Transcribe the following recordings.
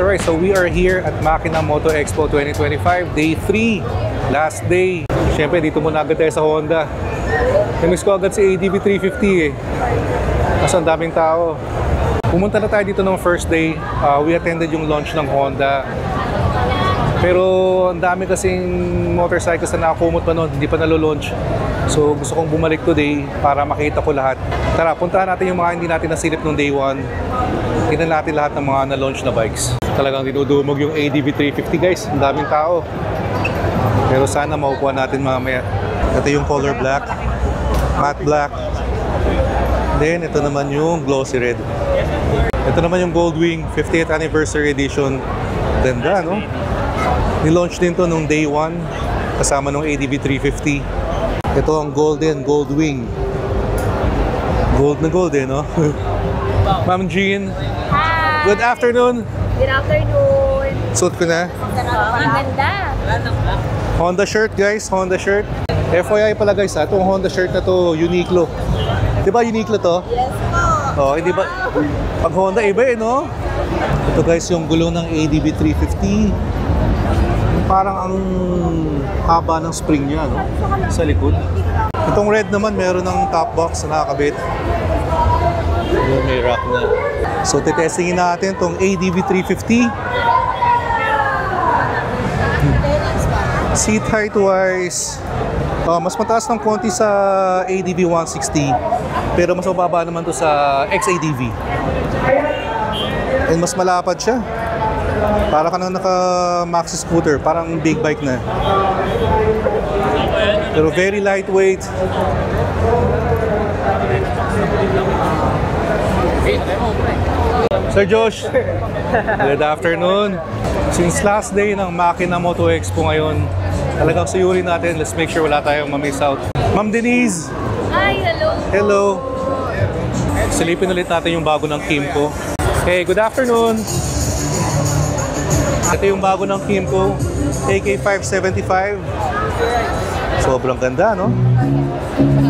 Alright, so we are here at Makina Moto Expo 2025, Day 3, last day. Siyempre, dito muna agad tayo sa Honda. Namiss ko agad si ADV 350 eh. Kasi ang daming tao. Pumunta na tayo dito ng first day. We attended yung launch ng Honda. Pero ang dami kasing motorcycles na nakakumot pa noon, hindi pa nalo-launch. So gusto kong bumalik today para makita ko lahat. Tara, puntahan natin yung mga hindi natin nasilip nung day 1. Tingnan natin lahat ng mga na-launch na bikes. Talagang dinudumog yung ADV 350 guys. Ang daming tao. Pero sana makukuha natin mamaya. Ito yung color black, matte black. Then ito naman yung glossy red. Ito naman yung Goldwing 50th Anniversary Edition. Ganda, no? Nilaunch din to nung day 1 kasama nung ADV 350. Ito ang Golden Goldwing. Gold na gold eh, no? Ma'am Jean. Hi! Good afternoon. Good afternoon. Suot ko na. Ang ganda. Honda shirt guys, Honda shirt. FYI pala guys ha, itong Honda shirt na to, Uniqlo. Di ba Uniqlo to? Yes po. Oh, hindi ba? Pag Honda iba eh, no? Ito guys yung gulong ng ADV 350. Parang ang haba ng spring niya, no? Sa likod. Itong red naman, meron ng top box na nakakabit. Yung may rack na. So, titestingin natin itong ADV 350. Seat height wise, mas mataas ng konti sa ADV 160. Pero mas mababa naman to sa XADV. And mas malapad siya. Para ka nang naka-maxi scooter, parang big bike na. Pero very lightweight. Sir Josh, good afternoon. Since last day ng Makina Moto Expo ngayon, talagang suyurin natin. Let's make sure wala tayong ma-miss out. Ma'am Denise! Hi, hello. Hello! Silipin ulit natin yung bago ng Kimco. Hey, good afternoon! Ito yung bago ng Kimco, AK575. Sobrang ganda, no?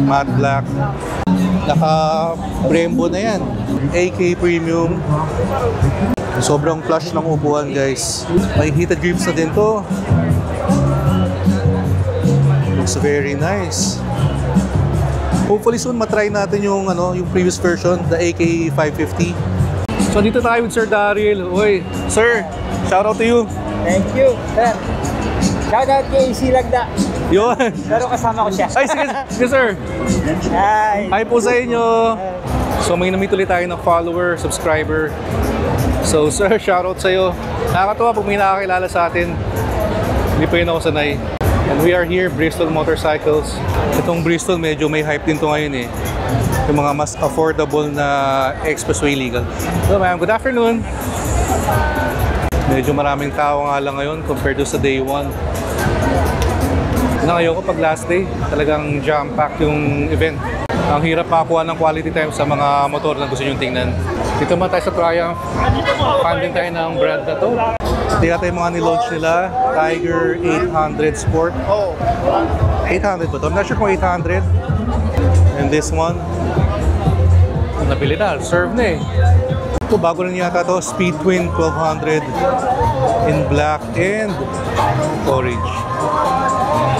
Matte black. Naka-Brembo na yan. AK Premium. Sobrang plush ng upuan, guys. May heated grips na din to. Looks very nice. Hopefully soon matry natin yung yung previous version, the AK550. So dito tayo with Sir Daryl. Uy, sir, shout out to you. Thank you, sir. Shout out kay AC Lagda. Yun. Pero kasama ko siya. Ay, sige sir. Hi. Hi po sa inyo. So may namit ulit tayo ng follower, subscriber. So sir, shout out sa'yo. Nakakatawa pag may nakakilala sa atin. Hindi pa yun ako sanay. And we are here, Bristol Motorcycles. Itong Bristol medyo may hype din to ngayon eh. Yung mga mas affordable na expressway legal. So ma'am, good afternoon. Medyo maraming tao nga lang ngayon compared to sa day 1. Na ngayon ko pag last day, talagang jam-pack yung event. Ang hirap makakuha ng quality time sa mga motor na gusto nyo tingnan. Dito naman tayo sa Triumph. Fan din tayo ng brand na to. Tingnan tayo yung mga nilaunch nila. Tiger 800 Sport. 800 ba to? I'm not sure kung 800. And this one, nabili na. Serve na eh. Ito, bago na yata to. Speed Twin 1200 in black and orange.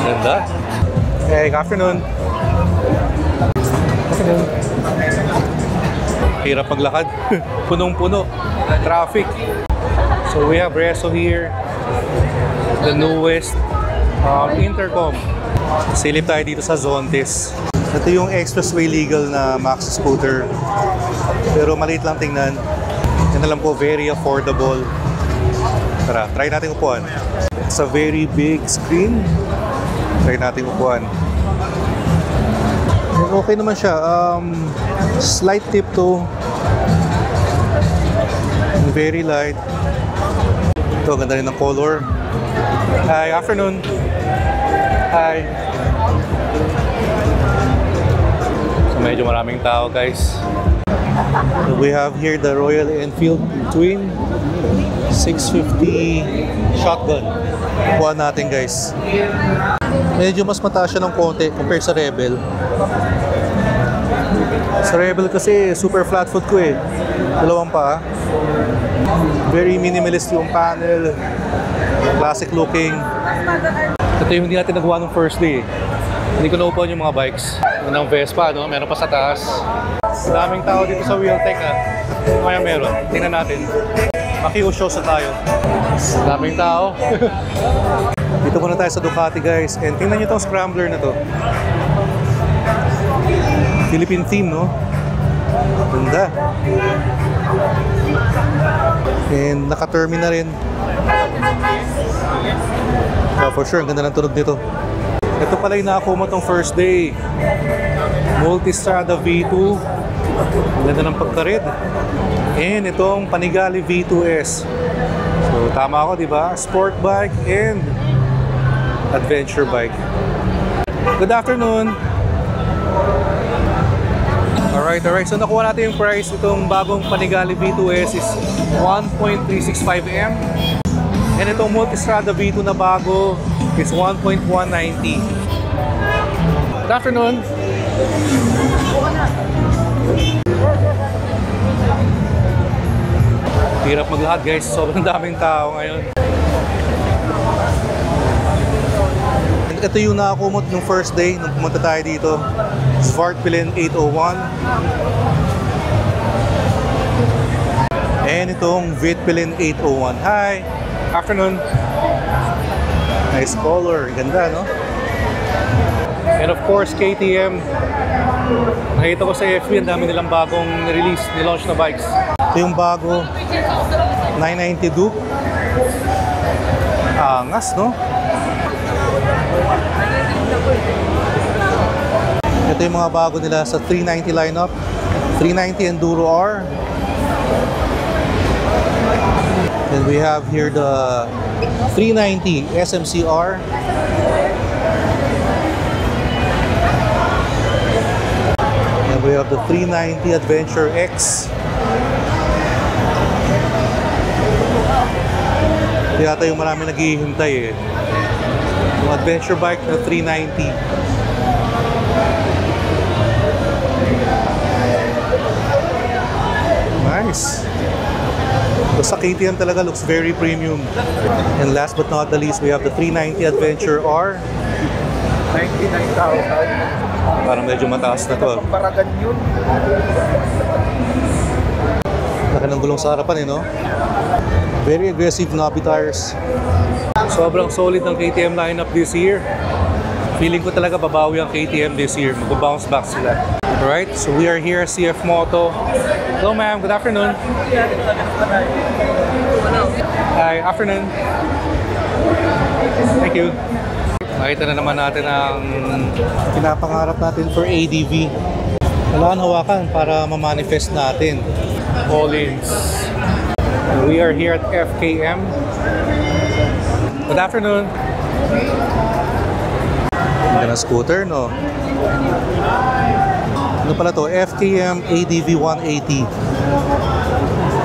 Ganda. Hey, good afternoon. Hirap maglakad. Punong-puno. Traffic. So we have Reso here. The newest intercom. Silip tayo dito sa Zontes. Ito yung expressway legal na maxi scooter. Pero maliit lang tingnan. Yan alam ko, very affordable. Tara, try natin upuan. It's a very big screen. Try natin upuan. Okay naman siya. Slight tip to. Very light. Ito, ganda rin ng color. Hi, afternoon. Hi. So medyo maraming tao, guys. So we have here the Royal Enfield Twin 650 shotgun. Kuha natin, guys. Medyo mas mataas siya ng konti compared sa Rebel. Sa Rebel kasi, super flat foot ko eh. Dalawang paa. Very minimalist yung panel. Classic looking. Ito yung hindi natin nagawa ng first day. Hindi ko naupuan yung mga bikes. Yung ng Vespa, no? Meron pa sa taas. Daming tao dito sa Wheeltech, ha? Kaya meron. Tingnan natin. Maki-show sa tayo. Daming tao. Dito muna tayo sa Ducati, guys. And tingnan nyo itong scrambler na to. Philippine theme, no? Ganda. And naka-termi na rin. For sure, ang ganda ng tunog nito. Ito pala yung nakakuha mo tong first day. Multistrada V2. Ang ganda ng pagka-red. And itong Panigale V2S. So tama ako, di ba? Sport bike and adventure bike. Good afternoon. Alright. So nakuha natin yung price. Itong bagong Panigale V2S is 1.365M. And itong Multistrada V2 na bago is 1.190. Good afternoon. Hirap maglakad, guys. Sobrang daming tao ngayon. Ito yung nakakumot nung first day nung pumunta tayo dito. Svartpilen 801. And itong Vitpilen 801. Hi! Afternoon. Nice color. Ganda, no? And of course, KTM. Nakita ko sa FB, ang dami nilang bagong release, nilaunch na bikes. Ito yung bago 990 Duke. Angas, no? Ito yung mga bago nila sa 390 lineup. 390 Enduro R. Then we have here the 390 SMCR. And we have the 390 Adventure X. Ito yata yung marami naghihintay eh. Yung adventure bike na 390. Nice. Sa KTM talaga looks very premium. And last but not the least, we have the 390 Adventure R. 99,000. Parang medyo mataas na to. Pambaragan yun. Laki ng gulong sa harapan eh, no? Very aggressive knobby tires. Sobrang solid ng KTM lineup this year. Feeling ko talaga babawi ang KTM this year. Mag-bounce back sila. Alright, so we are here at CF Moto. Hello ma'am, good afternoon. Hi, afternoon. Thank you. Makita na naman natin ang pinapangarap natin for ADV. Kailangan hawakan para ma-manifest natin. All-ins. We are here at FKM. Good afternoon. Ganda ng scooter, no? Ano pala to? FKM ADV 180.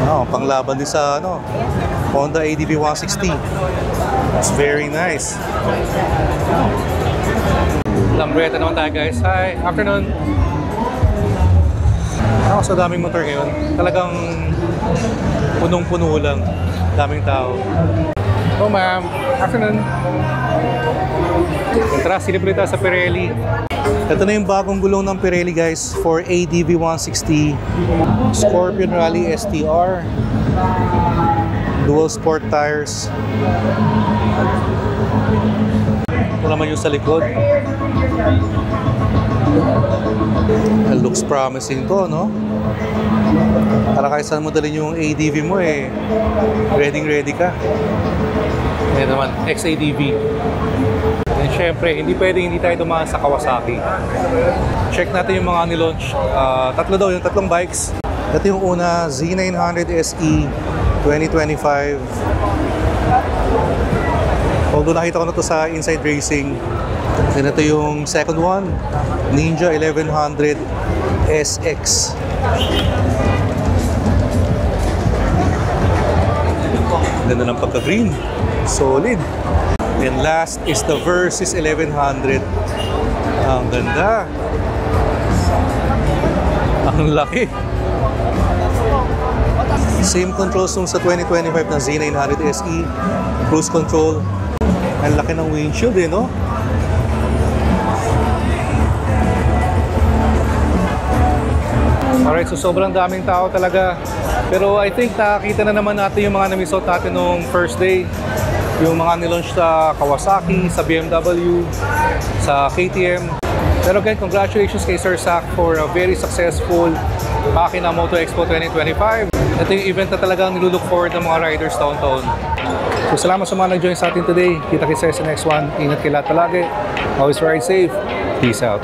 Oh, panglaban din sa ano, Honda ADV 160. It's very nice. Lambretta naman tayo, guys. Hi, afternoon. Ako sa daming motor ngayon. Talagang punong-puno lang. Daming tao. Oh, ma'am. Afternoon. Tara, silip ulit tayo sa Pirelli. Ito na yung bagong gulong ng Pirelli, guys, for ADV 160 Scorpion Rally STR. Dual sport tires. Ito naman yung sa likod. It looks promising to, no? Para kahit saan mo dalhin yung ADV mo eh, ready ka. Ayan naman, XADV. And syempre, hindi tayo dumaan sa Kawasaki. Check natin yung mga nilaunch. Tatlo daw, yung tatlong bikes. Ito yung una, Z900 SE 2025. Although nakita ko na to sa Inside Racing. Then ito yung second one, Ninja 1100 SX. Ganda ng pagka-green. Solid. And last is the Versys 1100. Ang ganda. Ang laki. Same controls nung sa 2025 na Z900 SE. Cruise control. Ang laki ng windshield eh, no? Alright, so sobrang daming tao talaga. Pero I think nakakita na naman natin yung mga namisot natin nung first day. Yung mga nilaunch sa Kawasaki, sa BMW, sa KTM. Pero again, congratulations kay Sir Zach for a very successful Makina Moto Expo 2025. Ito yung event na talagang nilulook forward ng mga riders taon-taon. So salamat sa mga nag-join sa atin today. Kita-kits sa next one. Ingat kayo lahat palagi. Always ride safe. Peace out.